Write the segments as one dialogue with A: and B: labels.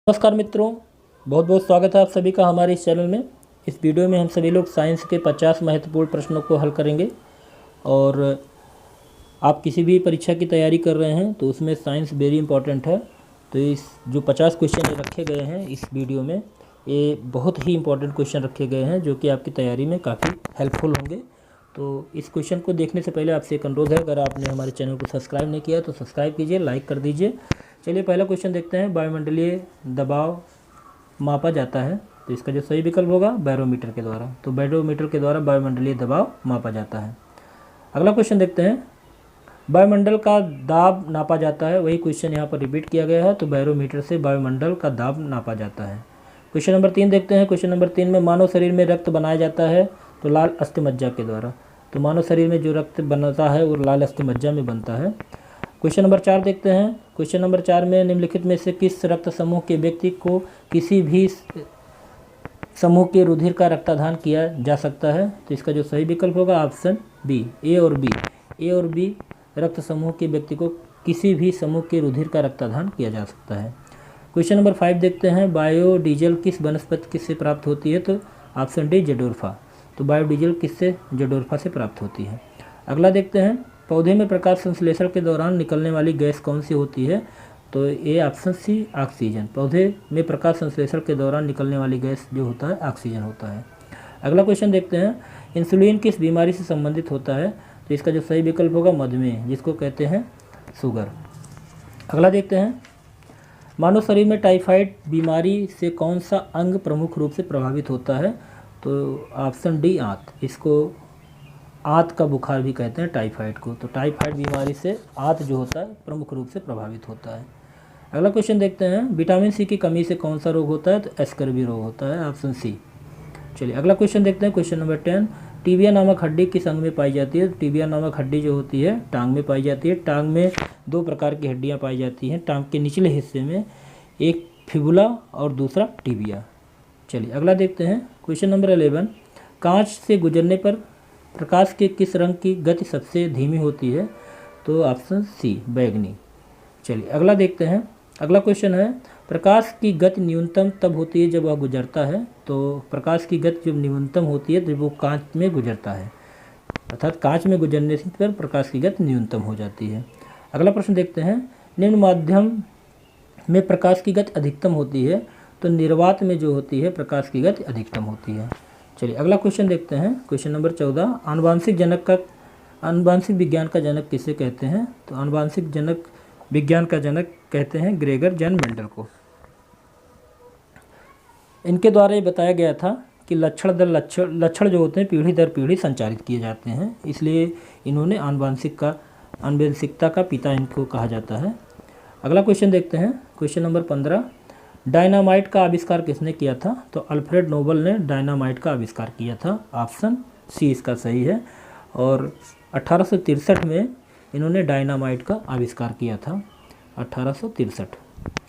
A: नमस्कार मित्रों, बहुत बहुत स्वागत है आप सभी का हमारे इस चैनल में। इस वीडियो में हम सभी लोग साइंस के 50 महत्वपूर्ण प्रश्नों को हल करेंगे। और आप किसी भी परीक्षा की तैयारी कर रहे हैं तो उसमें साइंस वेरी इंपॉर्टेंट है। तो इस जो 50 क्वेश्चन रखे गए हैं इस वीडियो में, ये बहुत ही इंपॉर्टेंट क्वेश्चन रखे गए हैं जो कि आपकी तैयारी में काफ़ी हेल्पफुल होंगे। तो इस क्वेश्चन को देखने से पहले आपसे एक अनुरोध है, अगर आपने हमारे चैनल को सब्सक्राइब नहीं किया तो सब्सक्राइब कीजिए, लाइक कर दीजिए। चलिए पहला क्वेश्चन देखते हैं। वायुमंडलीय दबाव मापा जाता है, तो इसका जो सही विकल्प होगा बैरोमीटर के द्वारा। तो बैरोमीटर के द्वारा वायुमंडलीय दबाव मापा जाता है। अगला क्वेश्चन देखते हैं। वायुमंडल का दाब नापा जाता है, वही क्वेश्चन यहाँ पर रिपीट किया गया है। तो बैरोमीटर से वायुमंडल का दाब नापा जाता है। क्वेश्चन नंबर 3 देखते हैं। क्वेश्चन नंबर 3 में मानव शरीर में रक्त बनाया जाता है तो लाल अस्थिमज्जा के द्वारा। तो मानव शरीर में जो रक्त बनता है वो लाल अस्थिमज्जा में बनता है। क्वेश्चन नंबर 4 देखते हैं। क्वेश्चन नंबर 4 में निम्नलिखित में से किस रक्त समूह के व्यक्ति को किसी भी समूह के रुधिर का रक्तदान किया जा सकता है? तो इसका जो सही विकल्प होगा ऑप्शन बी, ए और बी रक्त समूह के व्यक्ति को किसी भी समूह के रुधिर का रक्तदान किया जा सकता है। क्वेश्चन नंबर 5 देखते हैं। बायोडीजल किस वनस्पति किससे प्राप्त होती है? तो ऑप्शन डी जडोरफा। तो बायोडीजल किससे? जडोरफा से प्राप्त होती है। अगला देखते हैं। पौधे में प्रकाश संश्लेषण के दौरान निकलने वाली गैस कौन सी होती है? तो ये ऑप्शन सी ऑक्सीजन। पौधे में प्रकाश संश्लेषण के दौरान निकलने वाली गैस जो होता है ऑक्सीजन होता है। अगला क्वेश्चन देखते हैं। इंसुलिन किस बीमारी से संबंधित होता है? तो इसका जो सही विकल्प होगा मधुमेह, जिसको कहते हैं शुगर। अगला देखते हैं। मानव शरीर में टाइफाइड बीमारी से कौन सा अंग प्रमुख रूप से प्रभावित होता है? तो ऑप्शन डी आंत। इसको आंत का बुखार भी कहते हैं टाइफाइड को। तो टाइफाइड बीमारी से आंत जो होता है प्रमुख रूप से प्रभावित होता है। अगला क्वेश्चन देखते हैं। विटामिन सी की कमी से कौन सा रोग होता है? तो एस्कर्वी रोग होता है, ऑप्शन सी। चलिए अगला क्वेश्चन देखते हैं। Question number 10। टिबिया नामक हड्डी किस अंग में पाई जाती है? टिबिया नामक हड्डी जो होती है टांग में पाई जाती है। टांग में दो प्रकार की हड्डियाँ पाई जाती हैं टांग के निचले हिस्से में, एक फिबुला और दूसरा टिबिया। चलिए अगला देखते हैं। Question number 11। कांच से गुजरने पर प्रकाश के किस रंग की गति सबसे धीमी होती है? तो ऑप्शन सी बैगनी। चलिए अगला देखते हैं। अगला क्वेश्चन है। प्रकाश की गति न्यूनतम तब होती है जब वह गुजरता है। तो प्रकाश की गति जब न्यूनतम होती है जब वो कांच में गुजरता है, अर्थात कांच में गुजरने पर प्रकाश की गति न्यूनतम हो जाती है। अगला प्रश्न देखते हैं। निम्न माध्यम में प्रकाश की गति अधिकतम होती है, तो निर्वात में जो होती है प्रकाश की गति अधिकतम होती है। चलिए अगला क्वेश्चन देखते हैं। Question number 14। आनुवांशिक विज्ञान का जनक किसे कहते हैं? तो आनुवांशिक जनक विज्ञान का जनक कहते हैं ग्रेगर जॉन मेंडल को। इनके द्वारा ये बताया गया था कि लक्षण जो होते हैं पीढ़ी दर पीढ़ी संचारित किए जाते हैं, इसलिए इन्होंने आनुवंशिकता का पिता इनको कहा जाता है। अगला क्वेश्चन देखते हैं। Question number 15। डायनामाइट का आविष्कार किसने किया था? तो अल्फ्रेड नोबल ने डायनामाइट का आविष्कार किया था, ऑप्शन सी इसका सही है। और 1863 में इन्होंने डायनामाइट का आविष्कार किया था। 1863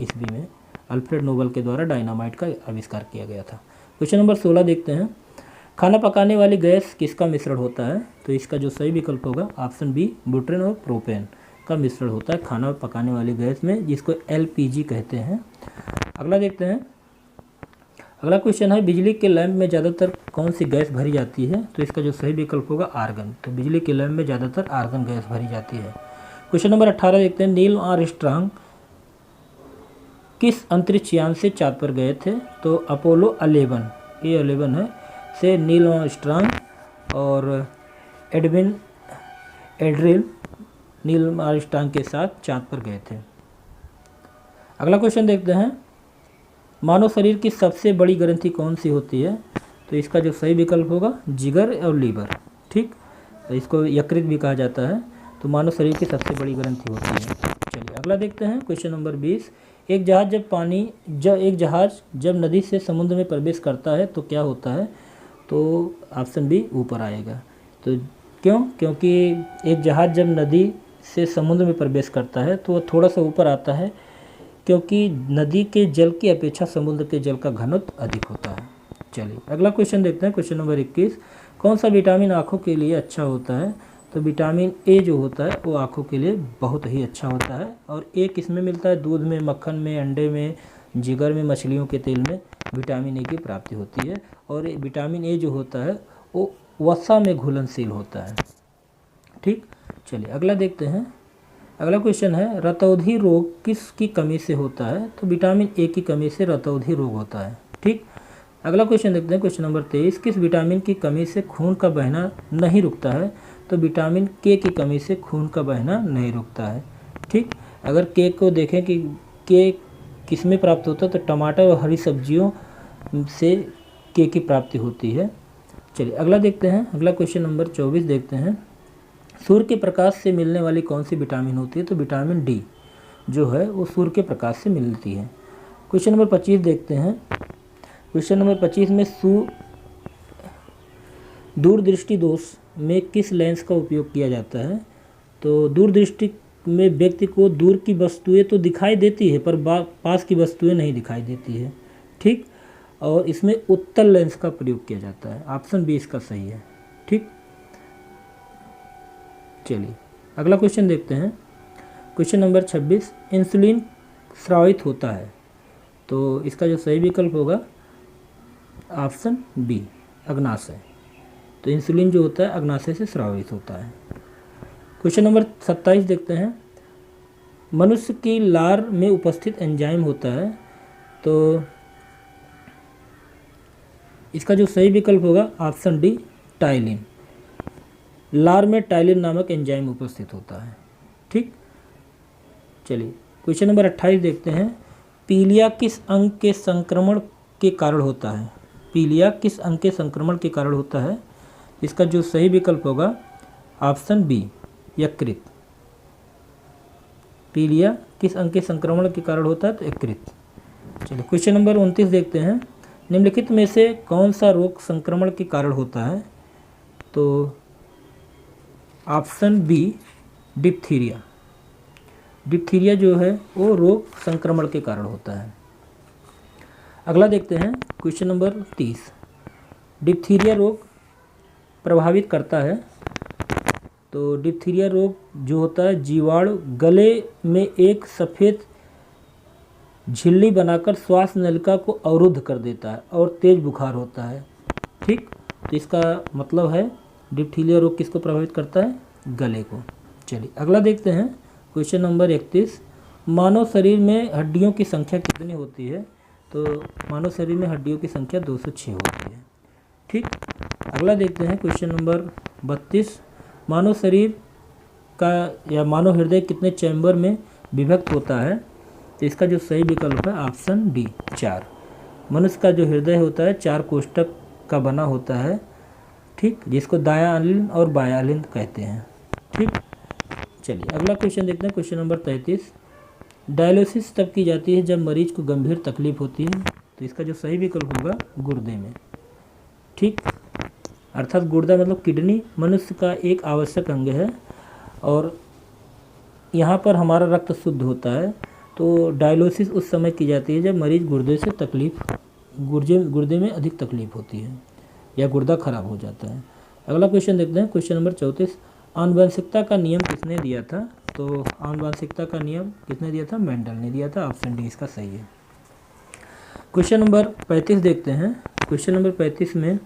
A: ईस्वी में अल्फ्रेड नोबल के द्वारा डायनामाइट का आविष्कार किया गया था। क्वेश्चन नंबर 16 देखते हैं। खाना पकाने वाली गैस किसका मिश्रण होता है? तो इसका जो सही विकल्प होगा ऑप्शन बी ब्यूटेन और प्रोपेन का मिश्रण होता है खाना पकाने वाली गैस में, जिसको एलपीजी कहते हैं। अगला देखते हैं। अगला क्वेश्चन है। बिजली के लैंप में ज़्यादातर कौन सी गैस भरी जाती है? तो इसका जो सही विकल्प होगा आर्गन। तो बिजली के लैंप में ज़्यादातर आर्गन गैस भरी जाती है। क्वेश्चन नंबर 18 देखते हैं। नील आर्मस्ट्रांग किस अंतरिक्ष यान से चांद पर गए थे? तो अपोलो 11 है से नील आर्मस्ट्रांग और एड्रिन नील आर्मस्ट्रांग के साथ चांद पर गए थे। अगला क्वेश्चन देखते हैं। मानव शरीर की सबसे बड़ी ग्रंथि कौन सी होती है? तो इसका जो सही विकल्प होगा जिगर और लीवर, ठीक। तो इसको यकृत भी कहा जाता है। तो मानव शरीर की सबसे बड़ी ग्रंथि होती है। चलिए अगला देखते हैं। Question number 20। एक जहाज जब नदी से समुद्र में प्रवेश करता है तो क्या होता है? तो ऑप्शन बी ऊपर आएगा। तो क्यों? क्योंकि एक जहाज जब नदी से समुद्र में प्रवेश करता है तो वह थोड़ा सा ऊपर आता है, क्योंकि नदी के जल की अपेक्षा समुद्र के जल का घनत्व अधिक होता है। चलिए अगला क्वेश्चन देखते हैं। Question number 21। कौन सा विटामिन आँखों के लिए अच्छा होता है? तो विटामिन ए जो होता है वो आँखों के लिए बहुत ही अच्छा होता है। और ए किस में मिलता है? दूध में, मक्खन में, अंडे में, जिगर में, मछलियों के तेल में विटामिन ए की प्राप्ति होती है। और विटामिन ए जो होता है वो वसा में घुलनशील होता है। ठीक, चलिए अगला देखते हैं। अगला क्वेश्चन है रतौंधी रोग किसकी कमी से होता है? तो विटामिन ए की कमी से रतौंधी रोग होता है। ठीक, अगला क्वेश्चन देखते हैं, क्वेश्चन नंबर 23, किस विटामिन की कमी से खून का बहना नहीं रुकता है? तो विटामिन के की कमी से खून का बहना नहीं रुकता है। ठीक, अगर के को देखें कि के किस में प्राप्त होता है, तो टमाटर और हरी सब्जियों से के की प्राप्ति होती है। चलिए अगला देखते हैं। अगला क्वेश्चन नंबर 24 देखते हैं, सूर्य के प्रकाश से मिलने वाली कौन सी विटामिन होती है? तो विटामिन डी जो है वो सूर्य के प्रकाश से मिलती है। क्वेश्चन नंबर 25 देखते हैं। क्वेश्चन नंबर 25 में दूरदृष्टि दोष में किस लेंस का उपयोग किया जाता है? तो दूरदृष्टि में व्यक्ति को दूर की वस्तुएं तो दिखाई देती है पर पास की वस्तुएं नहीं दिखाई देती है। ठीक, और इसमें उत्तल लेंस का प्रयोग किया जाता है। ऑप्शन बी इसका सही है। ठीक, चलिए अगला क्वेश्चन देखते हैं। क्वेश्चन नंबर 26, इंसुलिन स्रावित होता है, तो इसका जो सही विकल्प होगा ऑप्शन बी अग्नाशय। तो इंसुलिन जो होता है अग्नाशय से स्रावित होता है। क्वेश्चन नंबर 27 देखते हैं, मनुष्य की लार में उपस्थित एंजाइम होता है, तो इसका जो सही विकल्प होगा ऑप्शन डी टाइलिन। लार में टाइलिन नामक एंजाइम उपस्थित होता है। ठीक, चलिए क्वेश्चन नंबर 28 देखते हैं, पीलिया किस अंग के संक्रमण के कारण होता है? पीलिया किस अंग के संक्रमण के कारण होता है? इसका जो सही विकल्प होगा ऑप्शन बी यकृत। पीलिया किस अंग के संक्रमण के कारण होता है? तो यकृत। चलिए क्वेश्चन नंबर 29 देखते हैं, निम्नलिखित में से कौन सा रोग संक्रमण के कारण होता है? तो ऑप्शन बी डिप्थीरिया। डिप्थीरिया जो है वो रोग संक्रमण के कारण होता है। अगला देखते हैं क्वेश्चन नंबर 30, डिप्थीरिया रोग प्रभावित करता है, तो डिप्थीरिया रोग जो होता है जीवाणु गले में एक सफ़ेद झिल्ली बनाकर श्वास नलिका को अवरुद्ध कर देता है और तेज बुखार होता है। ठीक, तो इसका मतलब है डिप्थीरिया रोग किसको प्रभावित करता है? गले को। चलिए अगला देखते हैं क्वेश्चन नंबर 31, मानव शरीर में हड्डियों की संख्या कितनी होती है? तो मानव शरीर में हड्डियों की संख्या 206 होती है। ठीक, अगला देखते हैं क्वेश्चन नंबर 32, मानव शरीर का या मानव हृदय कितने चैम्बर में विभक्त होता है? तो इसका जो सही विकल्प है ऑप्शन डी 4। मनुष्य का जो हृदय होता है 4 कोष्ठक का बना होता है। ठीक, जिसको दायां अलिंद और बायां अलिंद कहते हैं। ठीक, चलिए अगला क्वेश्चन देखते हैं। क्वेश्चन नंबर 33, डायलिसिस तब की जाती है जब मरीज को गंभीर तकलीफ होती है, तो इसका जो सही विकल्प होगा गुर्दे में। ठीक, अर्थात गुर्दा मतलब किडनी मनुष्य का एक आवश्यक अंग है और यहाँ पर हमारा रक्त शुद्ध होता है। तो डायलिसिस उस समय की जाती है जब मरीज गुर्दे से गुर्दे में अधिक तकलीफ होती है या गुर्दा खराब हो जाता है। अगला क्वेश्चन देखते हैं। क्वेश्चन नंबर 34, आनुवंशिकता का नियम किसने दिया था? तो आनुवंशिकता का नियम किसने दिया था? मेंडल ने दिया था। ऑप्शन डी इसका सही है। क्वेश्चन नंबर 35 देखते हैं। क्वेश्चन नंबर 35 में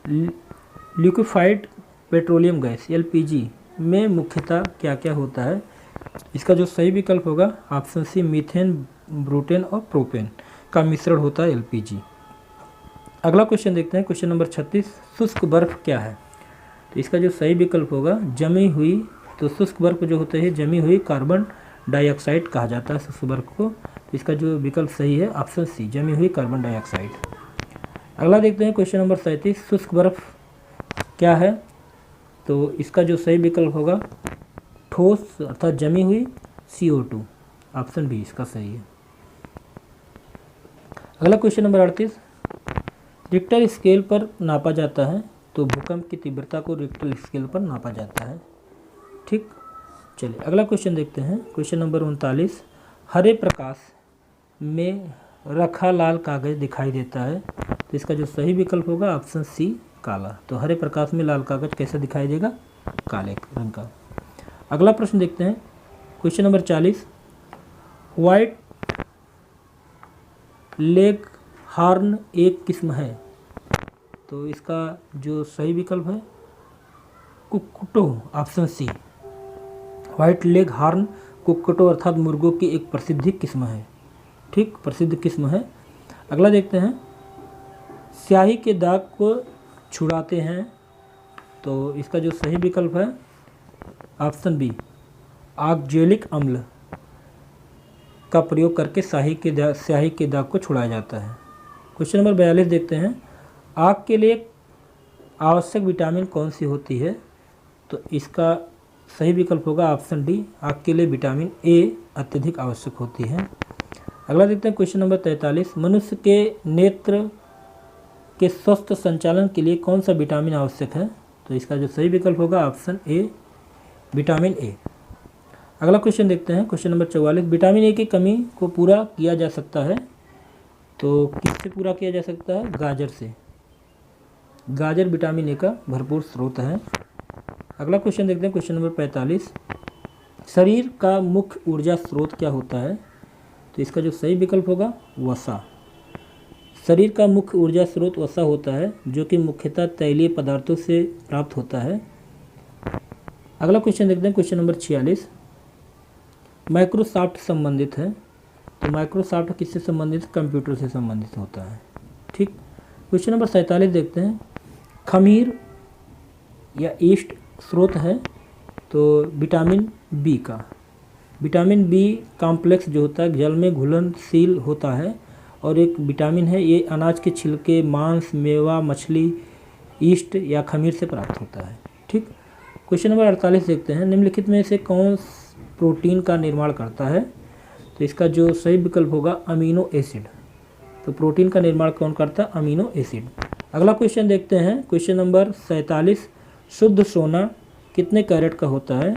A: लिक्विफाइड पेट्रोलियम गैस एलपीजी में मुख्यतः क्या क्या होता है? इसका जो सही विकल्प होगा ऑप्शन सी मीथेन, ब्यूटेन और प्रोपेन का मिश्रण होता है एलपीजी। अगला क्वेश्चन देखते हैं। क्वेश्चन नंबर 36, शुष्क बर्फ क्या है? तो इसका जो सही विकल्प होगा जमी हुई, तो शुष्क बर्फ जो होते हैं जमी हुई कार्बन डाइऑक्साइड कहा जाता है शुष्क बर्फ को। तो इसका जो विकल्प सही है ऑप्शन सी जमी हुई कार्बन डाइऑक्साइड। अगला देखते हैं क्वेश्चन नंबर 37, शुष्क बर्फ क्या है? तो इसका जो सही विकल्प होगा ठोस अर्थात जमी हुई CO2। ऑप्शन बी इसका सही है। अगला क्वेश्चन नंबर 38, रिक्टर स्केल पर नापा जाता है, तो भूकंप की तीव्रता को रिक्टर स्केल पर नापा जाता है। ठीक, चलिए अगला क्वेश्चन देखते हैं। क्वेश्चन नंबर 39, हरे प्रकाश में रखा लाल कागज दिखाई देता है, तो इसका जो सही विकल्प होगा ऑप्शन सी काला। तो हरे प्रकाश में लाल कागज कैसे दिखाई देगा? काले रंग का। अगला प्रश्न देखते हैं। Question number 40, white leghorn एक किस्म है? तो इसका जो सही विकल्प है कुक्कुटो, option C. White leghorn कुक्कुटो अर्थात मुर्गों की एक प्रसिद्ध किस्म है। ठीक, प्रसिद्ध किस्म है। अगला देखते हैं, स्याही के दाग को छुड़ाते हैं, तो इसका जो सही विकल्प है ऑप्शन बी, ऑक्जेलिक अम्ल का प्रयोग करके स्याही के दाग को छुड़ाया जाता है। क्वेश्चन नंबर 42 देखते हैं, आँख के लिए आवश्यक विटामिन कौन सी होती है? तो इसका सही विकल्प होगा ऑप्शन डी, आँख के लिए विटामिन ए अत्यधिक आवश्यक होती है। अगला देखते हैं क्वेश्चन नंबर 43, मनुष्य के नेत्र के स्वस्थ संचालन के लिए कौन सा विटामिन आवश्यक है? तो इसका जो सही विकल्प होगा ऑप्शन ए, विटामिन ए। अगला क्वेश्चन देखते हैं, क्वेश्चन नंबर 44, विटामिन ए की कमी को पूरा किया जा सकता है, तो किससे पूरा किया जा सकता है? गाजर से। गाजर विटामिन ए का भरपूर स्रोत है। अगला क्वेश्चन देखते हैं, क्वेश्चन नंबर 45, शरीर का मुख्य ऊर्जा स्रोत क्या होता है? तो इसका जो सही विकल्प होगा वसा। शरीर का मुख्य ऊर्जा स्रोत वसा होता है, जो कि मुख्यतः तैलीय पदार्थों से प्राप्त होता है। अगला क्वेश्चन देखते हैं, क्वेश्चन नंबर 46, माइक्रोसॉफ्ट संबंधित है, तो माइक्रोसॉफ्ट किससे संबंधित? कंप्यूटर से संबंधित होता है। ठीक, क्वेश्चन नंबर 47 देखते हैं, खमीर या ईस्ट स्रोत है, तो विटामिन बी का। विटामिन बी कॉम्प्लेक्स जो होता है जल में घुलनशील होता है और एक विटामिन है, ये अनाज के छिलके, मांस, मेवा, मछली, ईस्ट या खमीर से प्राप्त होता है। ठीक, क्वेश्चन नंबर 48 देखते हैं, निम्नलिखित में से कौन प्रोटीन का निर्माण करता है? तो इसका जो सही विकल्प होगा अमीनो एसिड। तो प्रोटीन का निर्माण कौन करता है? Amino acid. अगला क्वेश्चन देखते हैं, क्वेश्चन नंबर 47, शुद्ध सोना कितने कैरेट का होता है?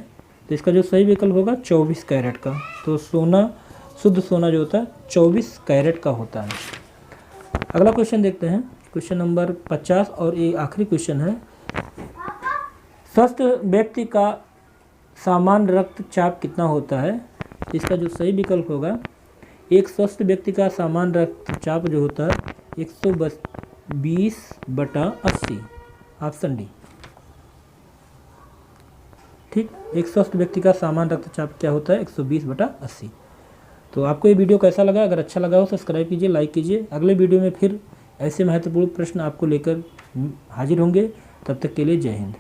A: तो इसका जो सही विकल्प होगा 24 कैरेट का। तो सोना, शुद्ध सोना जो होता है 24 कैरेट का होता है। अगला क्वेश्चन देखते हैं, क्वेश्चन नंबर 50 और ये आखिरी क्वेश्चन है, स्वस्थ व्यक्ति का सामान्य रक्तचाप कितना होता है? तो इसका जो सही विकल्प होगा, एक स्वस्थ व्यक्ति का सामान्य रक्तचाप जो होता है 120/80, ऑप्शन डी। ठीक, एक स्वस्थ व्यक्ति का सामान्य रक्तचाप क्या होता है? 120/80। तो आपको ये वीडियो कैसा लगा? अगर अच्छा लगा हो सब्सक्राइब कीजिए, लाइक कीजिए। अगले वीडियो में फिर ऐसे महत्वपूर्ण प्रश्न आपको लेकर हाजिर होंगे। तब तक के लिए जय हिंद।